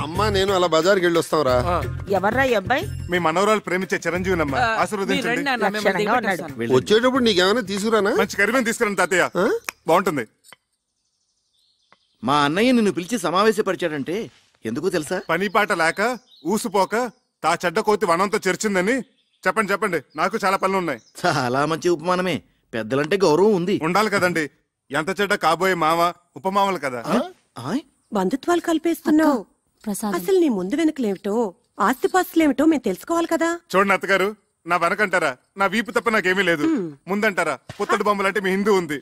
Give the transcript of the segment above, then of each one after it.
అమ్మా నేను అలా బజార్కి వెళ్ళి వస్తాంరా. ఎవర్రా ఈ అబ్బాయి? మీ మనవరాలు ప్రేమించే చిరంజీవినమ్మా, ఆశీర్వదించండి. వచ్చేటప్పుడు నీకేమైనా తీసుకురానా? మంచి కరిమేం తీసుకురండి తాతయ్య, బాగుంటుంది. మా అన్నయ్య నిన్ను పిలిచి సమావేశపరిచాడంటే ఎందుకు తెలుసా? పని పాట లేక ఊసిపోక తా చెడ్డ కోతి వనంతో చెరిచిందని చెప్పండి. చెప్పండి, నాకు చాలా పనులు ఉన్నాయి. చాలా మంచి ఉపమానమే. పెద్దలంటే గౌరవం ఉంది, ఉండాలి కదండి. ఎంత చెడ్డ కాబోయే మామ ఉపమామలు కదా. బంధుత్వాలు కలిపేస్తున్నావు. అసలు నీ ముందు వెనుకలేమిటో ఆస్తిపాస్తులేమిటో మేము తెలుసుకోవాలి కదా. చూడండి అత్తగారు, నా వెనకంటారా నా వీపు తప్ప నాకేమీ లేదు, ముందంటారా పుత్తడి బొమ్మలంటే మీ హిందూ ఉంది,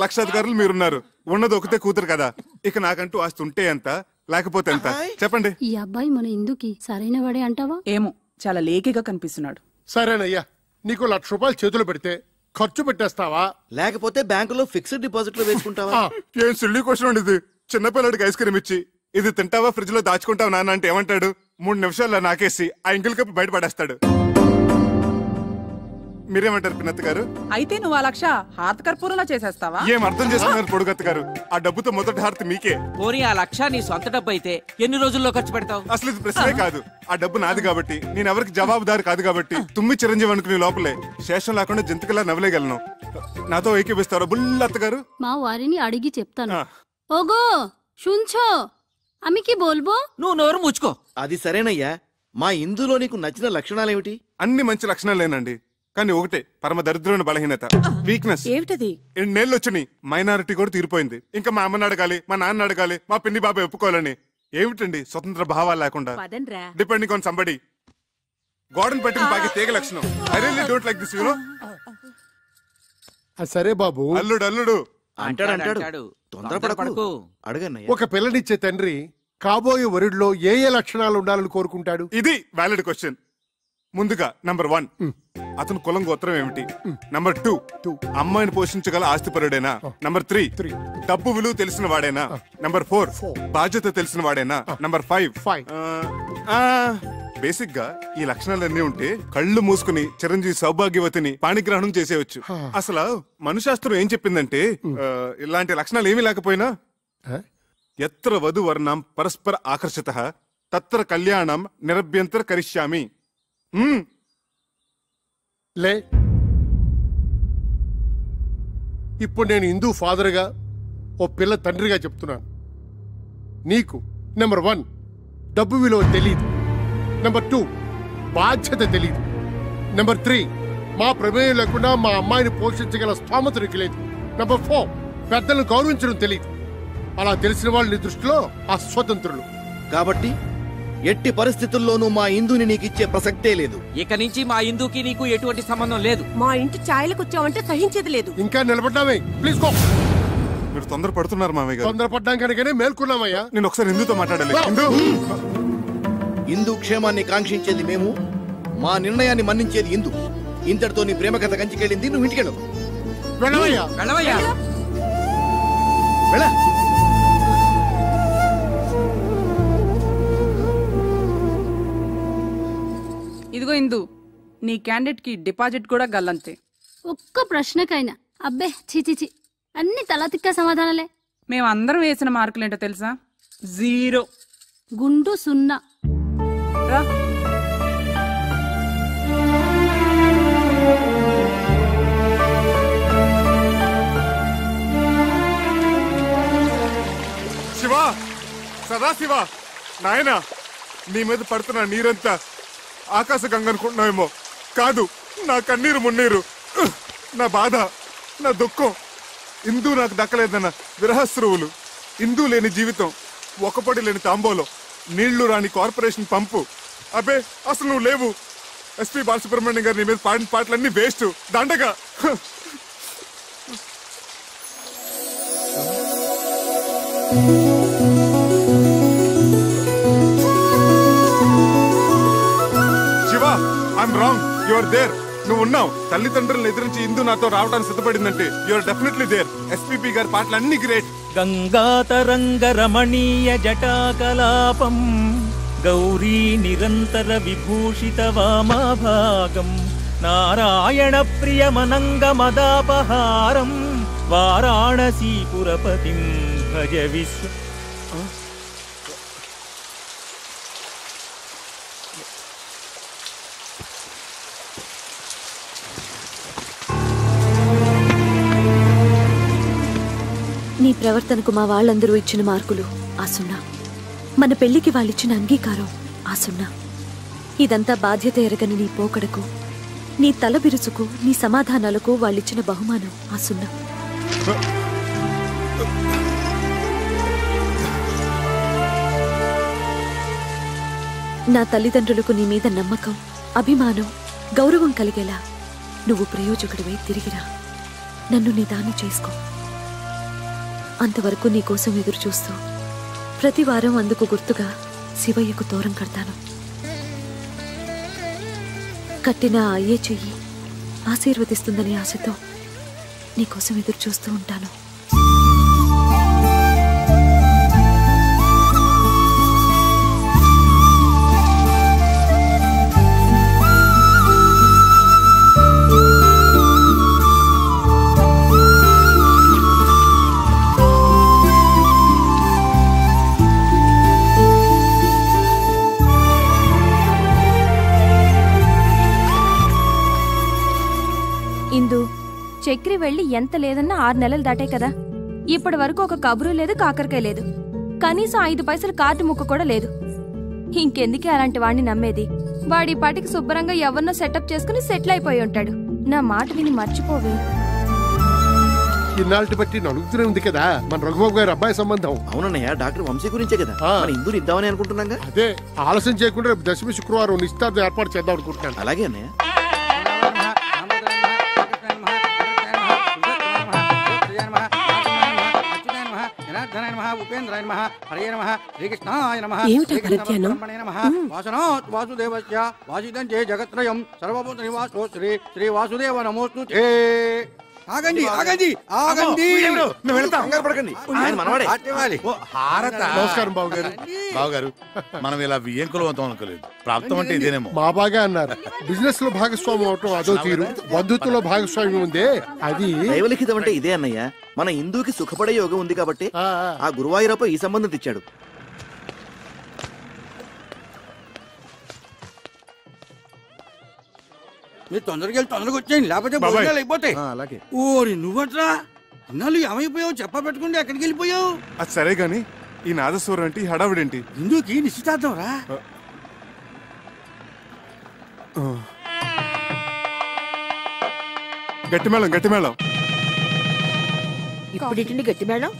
లక్షాధికారులు మీరున్నారు, ఉన్నది ఒకతే కూతురు కదా. ఇక నాకంటూ ఆస్తి ఉంటే ఎంత లేకపోతే ఎంత చెప్పండి. ఈ అబ్బాయి మన ఇందుకి సరైన వాడే అంటావా? ఏమో, చాలా లేకిగా కనిపిస్తున్నాడు. సరేనయ్యా, నీకు 1,00,000 రూపాయలు చేతులు పెడితే ఖర్చు పెట్టేస్తావా, లేకపోతే బ్యాంకులో ఫిక్స్డ్ డిపాజిట్ లో వేసుకుంటావా? ఏం సిల్లీ క్వశ్చన్ ఇది. చిన్నపిల్లడికి ఐస్ క్రీమ్ ఇచ్చి ఇది తింటావా ఫ్రిడ్జ్ లో దాచుకుంటావా నాన్న అంటే ఏమంటాడు? 3 నిమిషాల్లో నాకేసి ఆ ఇంకిల్ కప్పు బయట పడేస్తాడు. మీరేమంటారు పిన్నత్త గారు? అయితే నువ్వు ఆ 1,00,000 హారతి కర్పూరంలా చేసేస్తావా? ఏం అర్థం చేసుకున్నారు పొడుగత్త గారు? ఆ డబ్బుతో మొదటి హారతి మీకే. పోనీ ఆ 1,00,000 నీ సొంత డబ్బు అయితే ఎన్ని రోజుల్లో ఖర్చు పెడతావు? అసలు ఇది ప్రశ్నే కాదు. ఆ డబ్బు నాది కాబట్టి, నేను ఎవరికి జవాబుదారు కాదు కాబట్టి, తుమ్మి చిరంజీవి అనుకునే లోపలే శేషం లేకుండా జంతుకలా నవ్వలేగలను. నాతో ఏకీపిస్తారా బుల్లత్త గారు? మా వారిని అడిగి చెప్తాను. ఓగో షుంచో అమికి బోల్బో. నువ్వు నోరు ముచ్చుకో. అది సరేనయ్యా, మా ఇందులో నీకు నచ్చిన లక్షణాలేమిటి? అన్ని మంచి లక్షణాలేనండి, కానీ ఒకటే పరమ దరిద్రమైన బలహీనత, వీక్నెస్. ఏమిటది? 2 నెలలు వచ్చినాయి, మైనారిటీ కూడా తీరిపోయింది. ఇంకా మా అమ్మని అడగాలి, మా నాన్న అడగాలి, మా పిన్ని బాబాయ్ ఒప్పుకోవాలని. ఏమిటండి స్వతంత్ర భావాలు లేకుండా డిపెండింగ్ ఆన్ సంబడి. గోడను పెట్టిన బాగా తీగ లక్షణం. I really don't like this, you know. సరే బాబు, అల్లుడు అంటాడు. తొందరపడకు, అడగన్నయ్య. ఒక పిల్లనిచ్చే తండ్రి కాబోయే వరుడిలో ఏ ఏ లక్షణాలు ఉండాలని కోరుకుంటాడు? ఇది వ్యాలిడ్ క్వశ్చన్. ముందుగా నంబర్ 1, అతను కులం గోత్రం ఏమిటి? నంబర్ 2, అమ్మాయిని పోషించగల ఆస్తిపరుడేనా? నంబర్ 3, డబ్బు విలువ తెలిసిన వాడేనా? నంబర్ 4, బాధ్యత తెలిసిన వాడేనా? నంబర్ 5, బేసిక్ గా ఈ లక్షణాలన్నీ ఉంటే కళ్ళు మూసుకుని చిరంజీవి సౌభాగ్యవతిని పాణిగ్రహణం చేసేయచ్చు. అసలు మనుశాస్త్రం ఏం చెప్పిందంటే, ఇలాంటి లక్షణాలు ఏమీ లేకపోయినా ఎత్ర వధు వర్ణం పరస్పర ఆకర్షితః తత్ర కళ్యాణం నిరభ్యంతర కరిష్యామి. లే, ఇప్పుడు నేను హిందూ ఫాదర్గా ఓ పిల్ల తండ్రిగా చెప్తున్నాను. నీకు నెంబర్ 1 డబ్బు విలువ తెలీదు. నెంబర్ 2 బాధ్యత తెలీదు. నెంబర్ 3 మా ప్రమేయం లేకుండా మా అమ్మాయిని పోషించగల స్థోమత నీకు లేదు. నెంబర్ 4 పెద్దలను గౌరవించడం తెలీదు. అలా తెలిసిన వాళ్ళు నీ దృష్టిలో అస్వతంత్రులు. కాబట్టి ఎట్టి పరిస్థితుల్లోనూ మా ఇందుని నీకు ఇచ్చే ప్రసక్తే లేదు. ఇక నుంచి మా ఇందుకి నీకు ఎటువంటి సంబంధం లేదు. మా ఇంటి ఛాయలకు వచ్చావంటే సహించేది లేదు. ఇంకా నిలబడ్డామే, ప్లీజ్ గో. మీరు తొందర పడుతున్నారు మామయ్య గారు. తొందరపడ్డాం కనుకనే మేల్కొన్నామయ్యా. నేను ఒకసారి హిందూతో మాట్లాడాలి. హిందూ క్షేమాన్ని కాంక్షించేది మేము, మా నిర్ణయాన్ని మన్నించేది హిందూ. ఇంతటితో నీ ప్రేమ కథ కంచికెళ్ళింది, నువ్వు ఇంటికెళ్ళు. వెళ్ళవయ్యా. వెళ్ళ. ఇదిగో ఇందు, నీ క్యాండిడేట్ కి డిపాజిట్ కూడా గల్లంతే. ఒక్క ప్రశ్నకైనా అబ్బే చిచిచి అన్ని తలతిక్క సమాధానాలే. మేమందరం వేసిన మార్కులేంటో తెలుసా? 0. గుండు 0. రా. శివా, సదాశివ, నాయన, నీ మీద పడుతున్న నీరంతా ఆకాశ గంగ అనుకుంటున్నావేమో. కాదు, నా కన్నీరు మున్నీరు, నా బాధ, నా దుఃఖం. ఇందూ నాకు దక్కలేదన్న విరహస్రువులు, ఇందూ లేని జీవితం, ఒకపడి లేని తాంబోలో, నీళ్లు రాని కార్పొరేషన్ పంపు. అబ్బే, అసలు నువ్వు లేవు. ఎస్పీ బాలసుబ్రహ్మణ్యం గారు నీ మీద పాడిన పాటలన్నీ వేస్ట్, దండగా. Shiva, I'm wrong, you are there. నువ్వు ఉన్నావు. తల్లిదండ్రులను ఎదిరించి ఇందు నాతో రావడానికి సిద్ధపడిందంటే you are definitely there. SPB గారి పాటలన్నీ గ్రేట్. గంగాతరంగ రమణీయ జటాకలాపం గౌరీ నిరంతర విభూషిత వామభాగం నారాయణ ప్రియమనంగ మదాపహారం వారాణసీపురపతిం భజ విశ్వ. ప్రవర్తనకు మా వాళ్ళందరూ ఇచ్చిన మార్కులు ఆ 0. మన పెళ్లికి వాళ్ళిచ్చిన అంగీకారం ఆ 0. ఇదంతా బాధ్యత ఎరగని నీ పోకడకు, నీ తల బిరుసుకు, నీ సమాధానాలకు వాళ్ళిచ్చిన బహుమానం ఆ 0. నా తల్లిదండ్రులకు నీ మీద నమ్మకం, అభిమానం, గౌరవం కలిగేలా నువ్వు ప్రయోజకుడివై తిరిగిరా. నన్ను నీ దాన్ని చేసుకో. అంతవరకు నీకోసం ఎదురు చూస్తూ ప్రతి వారం అందుకు గుర్తుగా శివయ్యకు తోరం కడతాను. కట్టిన అయ్యే చెయ్యి ఆశీర్వదిస్తుందని ఆశతో నీకోసం ఎదురు చూస్తూ ఉంటాను. ఇందు, చక్రి వెళ్ళి ఎంత లేదన్నా 6 నెలలు దాటే కదా. ఇప్పటి వరకు ఒక కబురు లేదు, కాకరకాయ లేదు. కనీసం 5 పైసలు కార్డు ముక్క కూడా లేదు. ఇంకెందుకే అలాంటి వాడిని నమ్మేది? వాడి పాటికి శుభ్రంగా ఎవరినో సెటప్ చేసుకుని సెటిల్ అయిపోయి ఉంటాడు. నా మాట విని మర్చిపోవే. ఇన్నాళ్ళకి బట్టి నలుగుతూనే ఉంది కదా మన రఘుబాబు గారి అబ్బాయి సంబంధం. అవునన్నయ్య, డాక్టర్ వంశీ గురించే కదా మన ఇందుని ఇద్దామని అనుకుంటున్నాగా. అదే ఆలస్యం చేయకుండా రేపు దశమి శుక్రవారం నిశ్చితార్థం ఏర్పాటు చేద్దాం అనుకుంటున్నాను. అలాగే అన్నయ్య. ఆగండి ఆగండి ఆగండి, నమస్కారం బాబు గారు. బావగారు, మనం ఇలా వియ్యంకులు అవుతాం అనుకోలేదు. ప్రాప్తం అంటే ఇదేనేమో. మా బాగా అన్నారు. బిజినెస్ లో భాగస్వామ్యం అవటం అదో తీరు, బంధుత్వంలో భాగస్వామ్యం ఉందే అది దైవలిఖితం అంటే ఇదే అన్నయ్య. మన హిందూకి సుఖపడే యోగం ఉంది కాబట్టి ఆ గురువాయూరప్ప ఈ సంబంధం తెచ్చాడు. మీరు తొందరగా వెళ్ళి తొందరగా వచ్చేయండి, లేకపోతే భోజనాలు అయిపోతాయి. అలాగే. ఓరి నువ్వట్రా, ఇన్నాళ్ళు ఏమైపోయావు? చెప్ప పెట్టుకుంటే ఎక్కడికి వెళ్ళిపోయావు? అది సరే గాని ఈ నాదస్వరం ఏంటి, హడావిడేంటి? ఇందుకి నిశ్చితార్థం రా. గట్టి మేళం, గట్టి మేళం. ఇప్పుడు గట్టి మేళం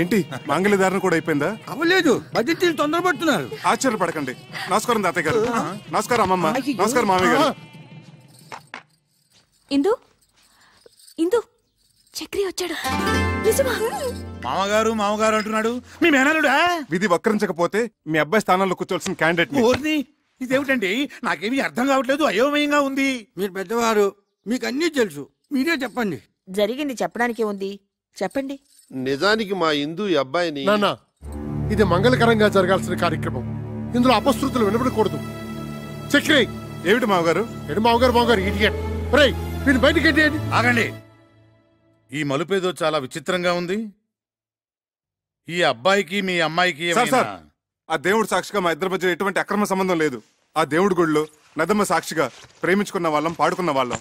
ఏంటి మాంగళ్యధారణ కూడా అయిపోయిందా? అవ్వలేదు, బడ్జెట్ తొందరపడుతున్నారు. ఆశ్చర్యపడకండి. నమస్కారం తాతయ్య గారు. నమస్కారం అమ్మమ్మ. నమస్కారం మామయ్య గారు. ఇందు, ఇందు, చక్రి వచ్చాడు. మామగారు మామగారు అంటున్నాడు. మీ మేనలుడా? విధి వక్రించకపోతే మీ అబ్బాయి స్థానంలో కూర్చోవలసిన క్యాండిడేట్. ఇదేమిటండి, నాకేమీ అర్థం కావట్లేదు, అయోమయంగా ఉంది. మీరు పెద్దవారు, మీకు అన్నీ తెలుసు, మీరే చెప్పండి. జరిగింది చెప్పడానికి ఉంది, చెప్పండి. నిజానికి మా ఇందు ఈ అబ్బాయిని నాన్న, ఇది మంగళకరంగా జరగాల్సిన కార్యక్రమం. ఇందులో అపశృతులు వినబడకూడదు. చక్రి ఏమిటి మామగారు? ఏడు మామగారు మామగారు ఇడియట్. ఒరేయ్, వీళ్ళు బయటికి ఎట్టేయండి. ఆగండి. ఈ మలుపేదో చాలా విచిత్రంగా ఉంది. ఈ అబ్బాయికి మీ అమ్మాయికి ఆ దేవుడు సాక్షిగా మా ఇద్దరి మధ్య ఎటువంటి అక్రమ సంబంధం లేదు. ఆ దేవుడి గుడిలో నదమ్మ సాక్షిగా ప్రేమించుకున్న వాళ్ళం, పాడుకున్న వాళ్ళం.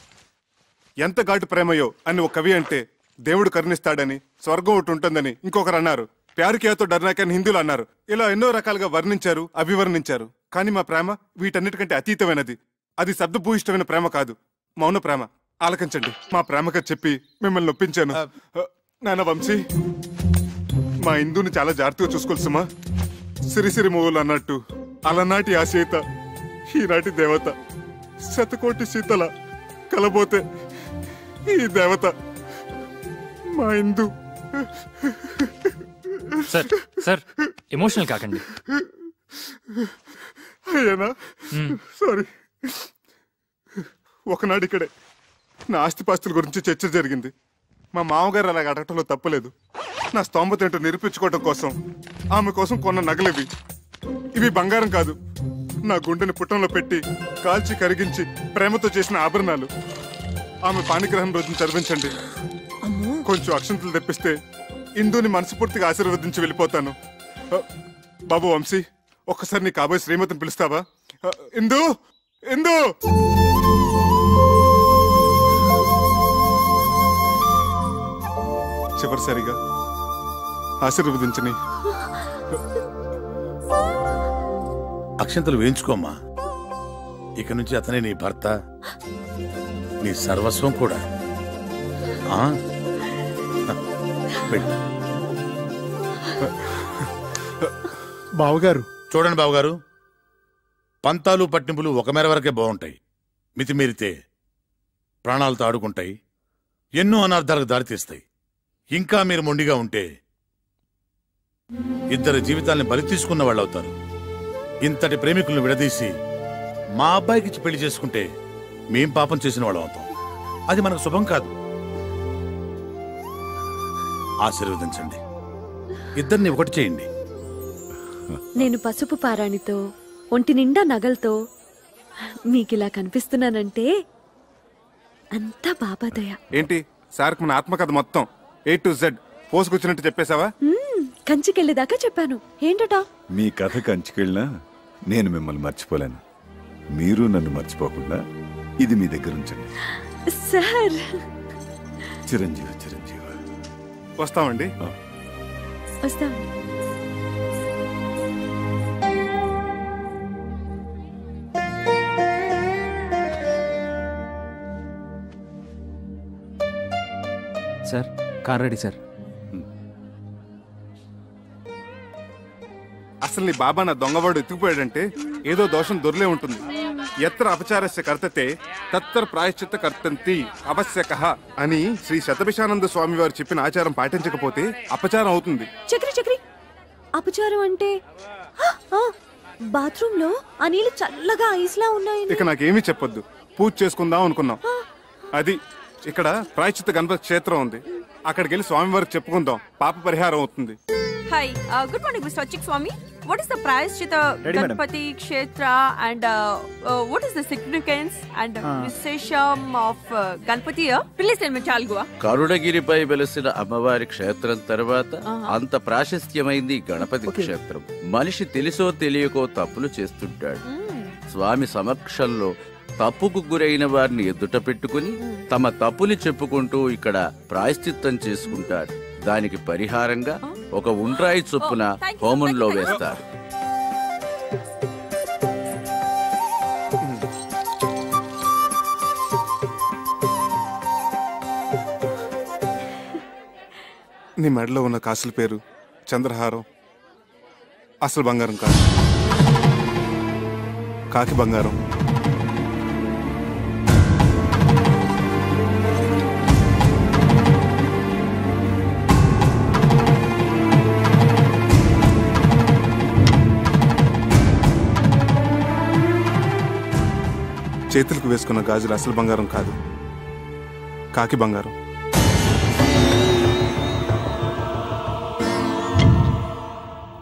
ఎంత ఘాటు ప్రేమయో అని ఒక కవి అంటే, దేవుడు కరుణిస్తాడని, స్వర్గం ఒకటి ఉంటుందని ఇంకొకరు అన్నారు. ప్యారుకేతో డర్నాకని హిందువులు అన్నారు. ఇలా ఎన్నో రకాలుగా వర్ణించారు, అభివర్ణించారు. కానీ మా ప్రేమ వీటన్నిటికంటే అతీతమైనది. అది శబ్దభూయిష్టమైన ప్రేమ కాదు, మౌన ప్రేమ. ఆలకించండి. మా ప్రేమగా చెప్పి మిమ్మల్ని నొప్పించాను. నాన్న వంశీ, మా ఇందుని చాలా జాగ్రత్తగా చూసుకోవాలి సుమా. సిరిసిరి మూవులు అన్నట్టు అలనాటి ఆ సీత ఈనాటి దేవత. శతకోటి సీతల కలబోతే ఈ దేవత మా ఇందు. సార్ సార్, ఎమోషనల్ కాకండి. అయ్యానా, సారీ. ఒకనాడు ఇక్కడే నా ఆస్తిపాస్తుల గురించి చర్చ జరిగింది. మా మామగారు అలాగ అడగటంలో తప్పలేదు. నా స్తోమత ఏంటో నిరూపించుకోవటం కోసం ఆమె కోసం కొన్న నగలివి. ఇవి బంగారం కాదు, నా గుండెని పుట్టంలో పెట్టి కాల్చి కరిగించి ప్రేమతో చేసిన ఆభరణాలు. ఆమె పాణిగ్రహం రోజున చదివించండి. కొంచెం అక్షంతలు తెప్పిస్తే ఇందుని మనస్ఫూర్తిగా ఆశీర్వదించి వెళ్ళిపోతాను. బాబు వంశీ, ఒక్కసారి నీ కాబోయే శ్రీమతిని పిలుస్తావా? ఇందు, ఇందు. చివరిసారిగా ఆశీర్వదించని. అక్షంతలు వేయించుకోమ్మా. ఇక నుంచి అతనే నీ భర్త, నీ సర్వస్వం కూడా. బావగారు చూడండి బావగారు, పంతాలు పట్టింపులు ఒక మేర వరకే బాగుంటాయి. మితిమీరితే ప్రాణాలతో ఆడుకుంటాయి, ఎన్నో అనార్థాలకు దారితీస్తాయి. ఇంకా మీరు మొండిగా ఉంటే ఇద్దరు జీవితాల్ని బలి తీసుకున్న వాళ్ళు అవుతారు. ఇంతటి ప్రేమికులను విడదీసి మా అబ్బాయికిచ్చి పెళ్లి చేసుకుంటే మేం పాపం చేసిన వాళ్ళం అవుతాం. అది మనకు శుభం కాదు. ఆశీర్వదించండి, ఇద్దరిని ఒకటి చేయండి. నేను పసుపు పారాణితో ఒంటి నిండా నగలతో మీకిలా కనిపిస్తున్నానంటే అంతా బాబాదయ. ఏంటి సార్కి మన ఆత్మకథ మొత్తం A to Z పోసుకొచ్చినట్టు చెప్పేశావా? కంచికెళ్ళేదాకా చెప్పాను. ఏంటట? మీ కథ కంచికెళ్ళినా నేను మిమ్మల్ని మర్చిపోలేను. మీరు నన్ను మర్చిపోకుండా ఇది మీ దగ్గర ఉంచండి. సార్ చిరంజీవి చిరంజీవి. వస్తామండి. వస్తామండి. Sir car ready sir. అసలు నీ బాబా నా దొంగవాడు ఎత్తుకుపోయాడంటే ఏదో దోషం దొరలే ఉంటుంది. ఎత్ర అపచారస్య కర్తతే తత్తర ప్రాయశ్చిత్త కర్తంతి అవశ్యకః అని శ్రీ శతభిషానంద స్వామి వారు చెప్పిన ఆచారం పాటించకపోతే అపచారం అవుతుంది. చక్రి చక్రి, అపచారం అంటే బాత్రూమ్ లో ఆ నీళ్ళు చల్లగా ఐస్లా ఉన్నాయి. ఇక నాకేమీ చెప్పొద్దు, పూజ చేసుకుందాం అనుకున్నాం. అది ఇక్కడ ప్రాయశ్చిత్త గణపతి క్షేత్రం ఉంది, అక్కడికి వెళ్ళి స్వామి వారికి చెప్పుకుందాం, పాప పరిహారం అవుతుంది. Hi, good morning, Mr. Achik Swami. What is the Prayashchitta Ganpati Kshetra and what is the significance and Vishesham of Ganpati here? Please tell me, Chalgua. కరుణగిరిపై వెలసిన అమ్మవారి క్షేత్రం తర్వాత అంత ప్రాశస్త్యమైంది గణపతి క్షేత్రం. మనిషి తెలిసో తెలియకో తప్పులు చేస్తుంటాడు. స్వామి సమక్షంలో తప్పుకు గురైన వారిని ఎదుట పెట్టుకుని తమ తప్పుని చెప్పుకుంటూ ఇక్కడ ప్రాయశ్చిత్తం చేసుకుంటారు. దానికి పరిహారంగా ఒక ఉండ్రాయి చొప్పున హోమంలో వేస్తారు. నీ మెడలో ఉన్న కాసుల పేరు చంద్రహారం అసలు బంగారం కాదు, కాకి బంగారం. చేతులకు వేసుకున్న గాజులు అసలు బంగారం కాదు, కాకి బంగారం.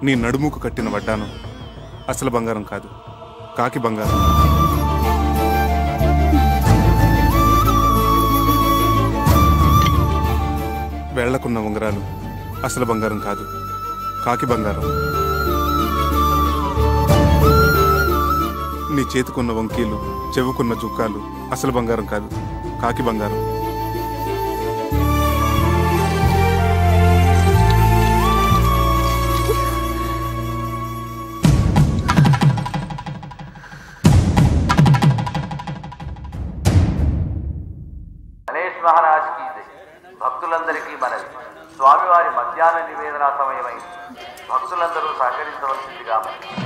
నీ నడుముకు కట్టిన వడ్డానం అసలు బంగారం కాదు, కాకి బంగారం. వేళ్లకున్న ఉంగరాలు అసలు బంగారం కాదు, కాకి బంగారం. నీ చేతికున్న వంకీలు, చెవుకున్న జుక్కాలు అసలు బంగారం కాదు, కాకి బంగారం. గణేష్ మహారాజ్ కి భక్తులందరికీ మనవి. స్వామివారి మధ్యాహ్న నివేదన సమయమైంది. భక్తులందరూ సహకరించవలసిందిగా మనవి.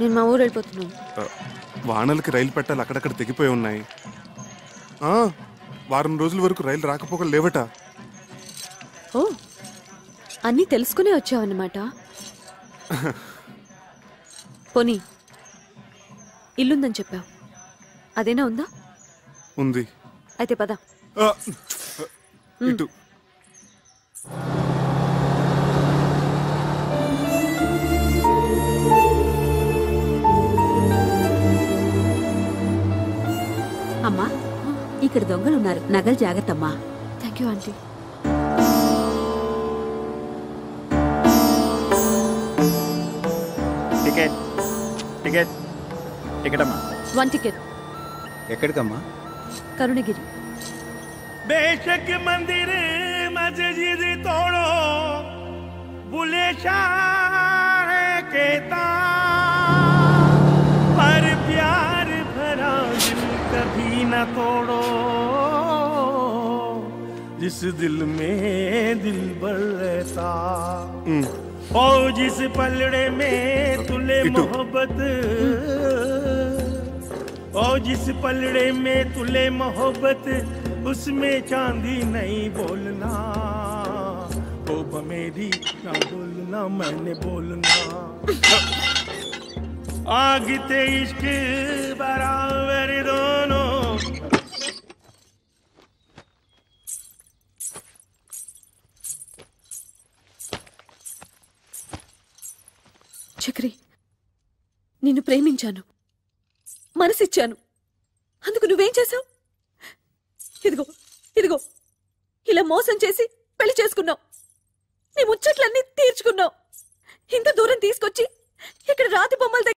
నేను మా ఊరు వెళ్ళిపోతున్నాను. వానలకి రైలు పెట్టాలి అక్కడక్కడ తెగిపోయి ఉన్నాయి. వారం రోజుల వరకు రైలు రాకపోక లేవట. ఓ, అన్నీ తెలుసుకునే వచ్చావన్నమాట. పోనీ ఇల్లుందని చెప్పావు, అదేనా ఉందా? ఉంది. అయితే పద. ఇటు అమ్మా, ఇక్కడ దొంగలున్నారు, నగలు జాగ్రత్త అమ్మా. Thank you aunty. Ticket ticket ticket అమ్మా. 1 టికెట్. ఎక్కడికమ్మా? కరుణగిరి. बेशक मंदिर मस्जिद तोड़ो, बुले शाह कहता, पर प्यार भरा दिल कभी न तोड़ो, जिस दिल में दिल भर रहता, और जिस पलड़े में तुले मोहब्बत, और जिस पलड़े में तुले मोहब्बत, उसमें चांदी नहीं बोलना, तो मेरी ना बोलना, मैंने बोलना, आग ते इश्क बराबर दोनों. చక్రి, నిన్ను ప్రేమించాను, మనసిచ్చాను. అందుకు నువ్వేం చేశావు? ఇదిగో ఇదిగో ఇలా మోసం చేసి పెళ్లి చేసుకున్నావు. నీ ముచ్చట్లన్నీ తీర్చుకున్నావు. ఇంత దూరం తీసుకొచ్చి ఇక్కడ రాతి బొమ్మల